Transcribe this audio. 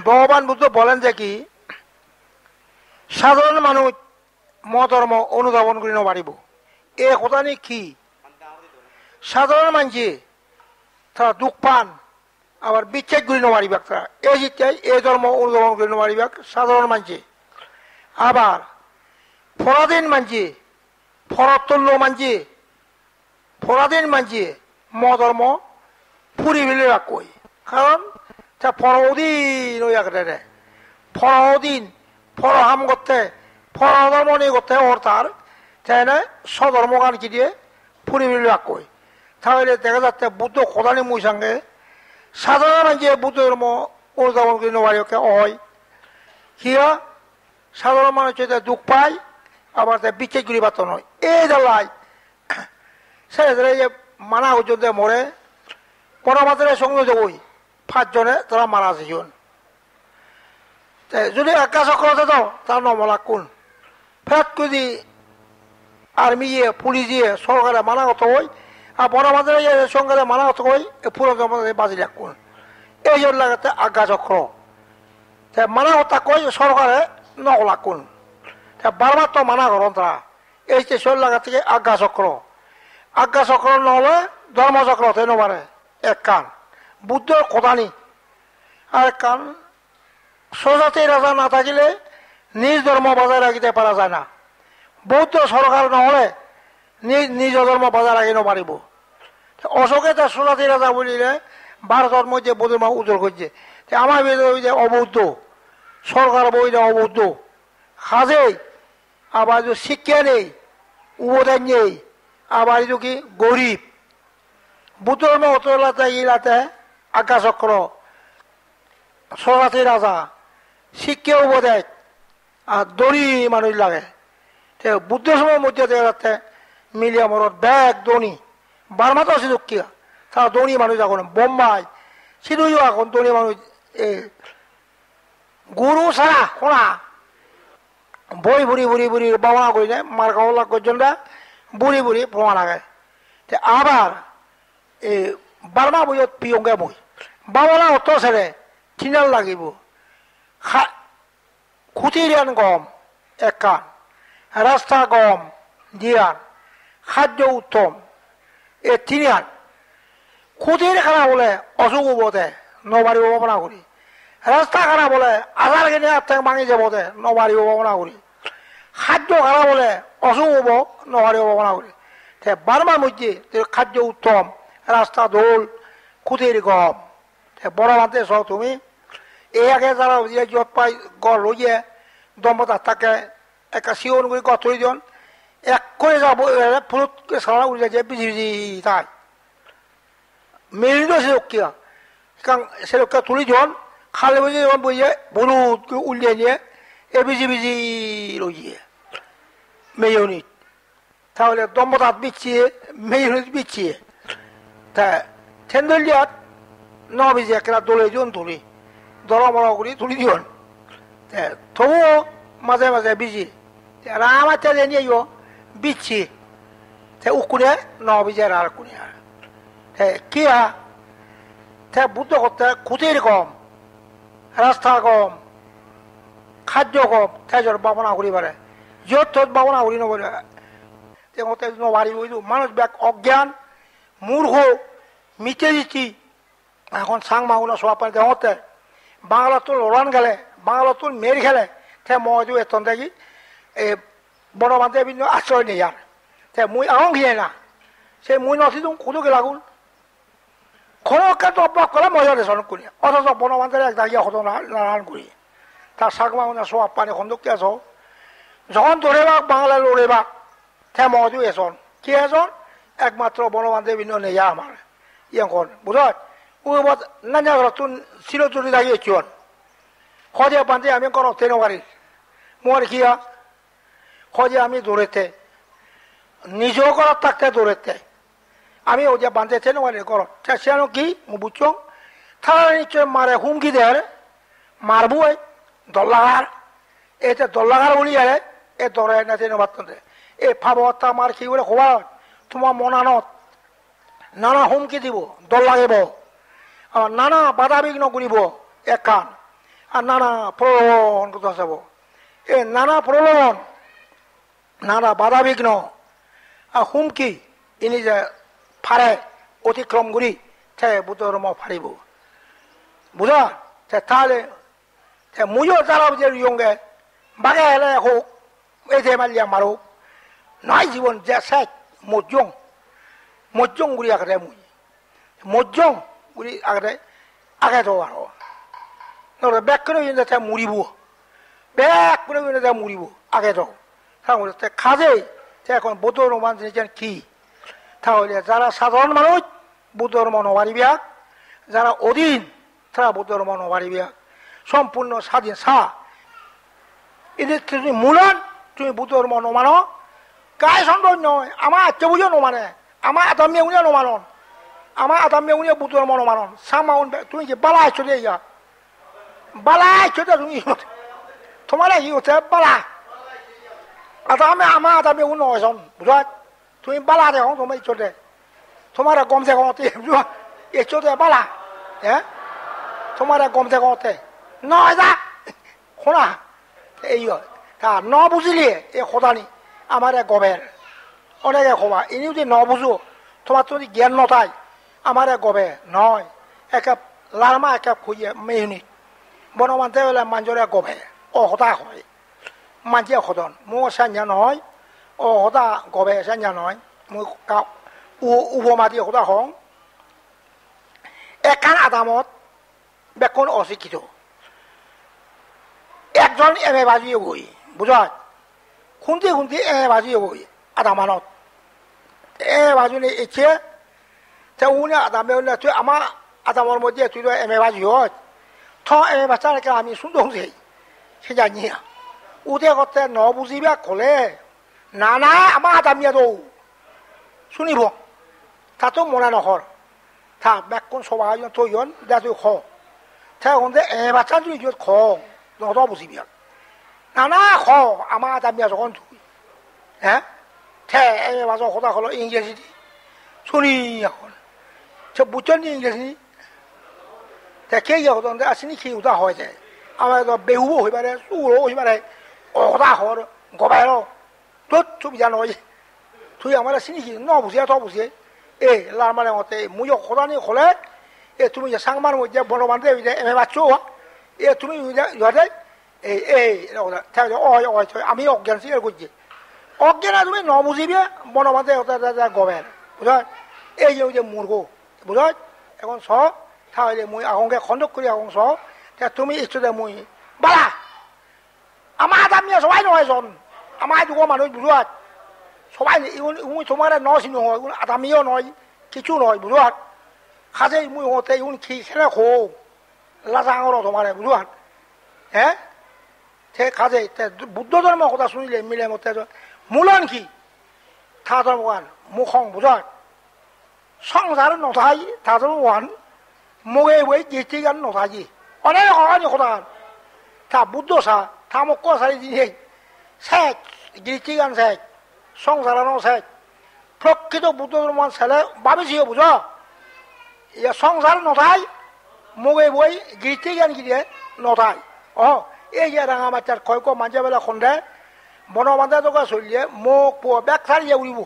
ভগবান বুদ্ধ বলেন যে কি সাধারণ মানুষ মধর্ম অনুধাবন করে নবাড়িব এ কথা নি কি সাধারণ মানুষে তারা দুঃখ পান আবার বিচ্ছেদ করে নবাড়িবাক তারা এই জিজ্ঞাই এই ধর্ম অনুধাবন করে নবাড়িবাক সাধারণ মানুষে আবার ফরাদিন মানছে ফরতুল্য মানছে ফরাদিন মানছে মধর্ম ফুরি ফেলে রাখই কারণ তা ফরদিন ওই একটা ফরদিন ফরহাম করতে ফরধর্ম নিয়ে করতে ওর তার তাই না স্বধর্মগান কি দিয়ে ফুরি ফেলে রাখই তাহলে দেখা যাচ্ছে বুদ্ধ কোদানি মুই সঙ্গে সাধারণ মানুষে বুদ্ধ ধর্ম অনুধাবন করে নবাড়িকে হয় কিয়া সাধারণ মানুষ দুঃখ পায় আবার বিচ্ছেদ গুলি বাত নয় এই জ্বালায় সে যে মানা পর্যন্ত মরে পরমাত্রের সঙ্গে যাবই 5 জনে তারা মারা যাইজন যদি একা চক্র তো তার নমলা কোন ফেরত যদি আর্মি পুলিশ সরকারে মানা করতে হয় আর পরমাত্রের সঙ্গে মানা করতে হয় পুরো বাজি কোন এই জন্য লাগাতে আজ্ঞা চক্র মানা কথা কয় সরকারে নকলা কোন বারবার তো মানা করেন তারা এই যে শরীর লাগা থেকে আজ্ঞা চক্র নহলে ধর্মচক্র হতে নবারে এক কান বুদ্ধর কথানি আর কান স্বজাতির রাজা না থাকিলে নিজ ধর্ম বজায় রাখিতে পারা যায় না বৌদ্ধ সরকার নহলে নিজ ধর্ম বজায় রাখি নপারিব অশোকে তার স্বজাতির রাজা বলিলে ভারতের মধ্যে বৌদ্ধ উজ্জ্বল করছে আমার যে অবৌদ্ধ সরকার বই অবৌদ্ধ খাজেই আবার শিক্ষা নেই উপদান নেই আবার কি গরিব বুদ্ধ ধর্ম অতলাতে ইলাতে আজ্ঞা চক্র সরাতি রাজা শিক্ষা উপদেশ আর দড়ি মানুষ লাগে বুদ্ধ সময়ের মধ্যে দেখা যাচ্ছে মিলিয়া মরত ব্যাগ দনি বার্মাতে আছে দুঃখিয়া তারা দনি মানুষ এখন বোম্বাই সিধুও এখন দনি মানুষ গুরু ছাড়া কোনা বই বুড়ি বুড়ি বুড়ি বাবনা করি না মার কাওলা পর্যন্ত বুড়ি বুড়ি প্রমাণ আগে আবার এই বার্মা বইত পিয়ঙ্গে বই বাবনা অত ছেড়ে চিনাল লাগিব খুঁটিরিয়ান গম এক কান রাস্তা গম দিয়ান খাদ্য উত্তম এ তিনিয়ান খুঁটির খানা বলে অসুখ উবতে নবাড়ি ভাবনা করি রাস্তা খানা বলে আধার কিনে থেকে ভাঙি যাব দে নবাড়ি ভাবনা করি খাদ্য খানা বলে অসুখ হব নবাড়ি ভাবনা করি বার্মার মধ্যে খাদ্য উত্তম রাস্তা দোল খুঁটির গম বড় মাতে সব তুমি এই আগে যারা যত পাই গড় লইয়ে দম্পতা থাকে একটা শিওন করে গড় থই দিন এক করে যাব ফুলত সারা উড়ে যায় বিজি বিজি তাই মেরিনো সেরকিয়া সেরকা তুলি জন খালে বুঝে যখন বইয়ে বলুদ উল্লিয়ে নিয়ে এ বিজি বিজি লইয়ে মেয়নিট তাহলে দম্পতাত বিচ্ছিয়ে মেয়নিট বিচ্ছিয়ে তা ঠেন্দলিয়াত ন বিজি একটা দোলে জন তুলি দল মরা করি তুলি দিন তবুও মাঝে মাঝে বিজি আমার তেলে নিয়ে বিচ্ছি উকুনে ন বিজে আর কুনিয়া কিয়া বুদ্ধ করতে খুঁটির কম রাস্তা কম খাদ্য কম তেজর ভাবনা করি পারে যত তত ভাবনা করি নবরে নবাড়ি মানুষ ব্যাগ অজ্ঞান মূর্খ মিটে দিচ্ছি এখন সাং মাগুনা সব পানি দেওয়াতে বাংলা তোর ওরান গেলে বাংলা তোর মেয়ের খেলে তে মজু এতন দেখি এ বড় মানুষ বিভিন্ন আশ্রয় নেই আর মুই আং ঘিয়ে না সে মুই নথি তুমি খুদুকে লাগুন খনকে তো অভ্যাস করে মজা রেশন করি অথচ বড় মানুষের এক দাগিয়ে হতো নারায়ণ করি তার শাক মাগুনা সব পানি খন্দকে আস যখন ধরেবাক বাংলা লড়েবাক তে মজু এসন কি এসন একমাত্র বড় মানুষের বিভিন্ন নেই আমার ইয়ন বুঝত না তুন ছিল চুরি দাগিয়ে চুন খজে বান্ধে আমি করো তেন পারি মোর কিয়া খজে আমি দৌড়েতে নিজেও করার থাকতে দৌড়েতে আমি ও যে বান্ধে তেন পারি করো সেন কি বুঝছো তারা নিশ্চয় মারে হুমকি দেয় মারবো দল্লাগার এতে দল্লাগার বলি আরে এ দৌড়ে না তেন বার্তে এ ফাবতা মার কি বলে খবর তোমার মনানত নানা হুমকি দিব দল লাগিব নানা বাধা বিঘ্ন করিব এক কান আর নানা প্রলোভন কথা যাব এ নানা প্রলোভন নানা বাধাবিঘ্ন আর হুমকি ইনি যে ফারে অতিক্রম করি সে বুদ্ধ ধর্ম ফারিব বুঝা তাহলে মুজো যারা যে ইয়ঙ্গে বাগে হেলে হোক এতে মারিয়া মারুক নয় জীবন যে শেষ মজ্জং গুলি আগে মুই মজ্জং গুলি আগে তো আর ব্যাক করে মুড়িব ব্যাক করে মুড়িব আগে তো খাজে এখন বৌদ্ধ ধর্ম কি তাহলে যারা সাধারণ মানুষ বৌদ্ধ ধর্ম নবারিবে যারা অধীন তারা বৌদ্ধ ধর্ম নবারিবে সম্পূর্ণ স্বাধীন এদের তুমি মূলন তুমি বৌদ্ধ ধর্ম নমানো গায়ে সন্দেহ নয় আমার আত্মীয় নমানে আমার আদামিয়া উনিয়া নমানন আমার আদামিয়া উনিয়া বৌদ্ধ ধর্ম নমানন সামাউন তুমি কি বালা চলে ইয়া বালা চলে তুমি তোমার কি হচ্ছে বালা আদামে আমার আদামিয়া উন নয়জন বুঝা তুমি বালা দেখো তোমার চলে তোমার গমছে গমতে এ চলে বালা হ্যাঁ তোমার গমছে গমতে নয় যা শোনা এই ন বুঝিলে এই সদানি আমার গবের অনেকে কবা এনে যদি ন বুঝো তোমার যদি জ্ঞান নথাই আমার গবে নয় একে লারমা একে খুঁজে মেহনিত বনমানতে হলে মানুষরে গবে অহতা হয় মানসিয়া সদন মোৰ সাঞ্জা নহয় অহতা গবে সাঞ্জা নহয় মই উপমাতি সদা হং একান আদামত বেকন অশিক্ষিত একজন এমএ বাজিয়ে বই বুঝা খুঁটি খুঁটি এমএ বাজিয়ে বই আদামানত বাজুনে ইচ্ছে উনি আদামে তুই আমার আদামর মধ্যে তুই তো এমএ বাজি হয় থ এমএ বাচ্চাকে আমি সুন্দর সে জানি উদে করতে ন বুঝিবা কলে না না আমার আদামিয়া তো শুনিব তা তো মনে নহর থা বেকন সবাই তুই দে তুই খ এমএ বাচ্চা তুই খ নত বুঝিবি না না খ আমার আদামিয়া যখন তুই হ্যাঁ এমএ বাচ্চা কথা হলো ইংরেজি শুনি এখন সে বুঝছেন ইংরেজি কে হতন আসিনি কি উদা হয় যায় আমার বেহুবো হয়ে পারে চুরো হয়ে পারে অদা হর গবাই তোর সুবিধা নয় তুই আমার আসিনি কি ন বুঝিয়া তো বুঝিয়ে লার মানে মতে মুই সদানি হলে তুমি যে সাংমার মধ্যে বনবান্ধে এমএ বাচ্চো তুমি ইহতে আমি অজ্ঞান স্বীকার করছি অজ্ঞানে তুমি ন বুঝিবে বনবান্ধে গবের বুঝা এই যে মূর্খ বুঝা এখন স তাহলে মুই আহংকে খণ্ডক করে আহং স তুমি ইচ্ছতে মুই বালা আমার আদামিয়া সবাই নহয় জন আমার যুগ মানুষ বুঝাত সবাই তোমার ন চিহ্ন হয় আদামিও নয় কিছু নয় বুঝাত খাজে মুই হতে খেলে খো লাজাঙর তোমার বুঝাত হ্যাঁ সে খাজে বুদ্ধ ধর্ম কথা শুনিলে মিলে মতে মূলন কি থা ধর্মগান মুখং বুঝাত সংসার নথাই থা ধর্মগান মুগে বই গীতি গান নথাই অনেক হয়নি কথা তা বুদ্ধ সা থা মক্ক সারি দিনে শেষ গীতি গান শেষ সংসারানো শেষ প্রকৃত বুদ্ধ ধর্ম ছেলে ভাবিছিও বুঝ সংসার নথাই মুগে বই গীতি গান গিয়ে নথাই এই যে রাঙা বাচ্চার কয়ক মাঝে বেলা সন্ধ্যে বনবান্ধা জগা চলিয়ে মোক ব্যাগ সারিয়ে উড়িব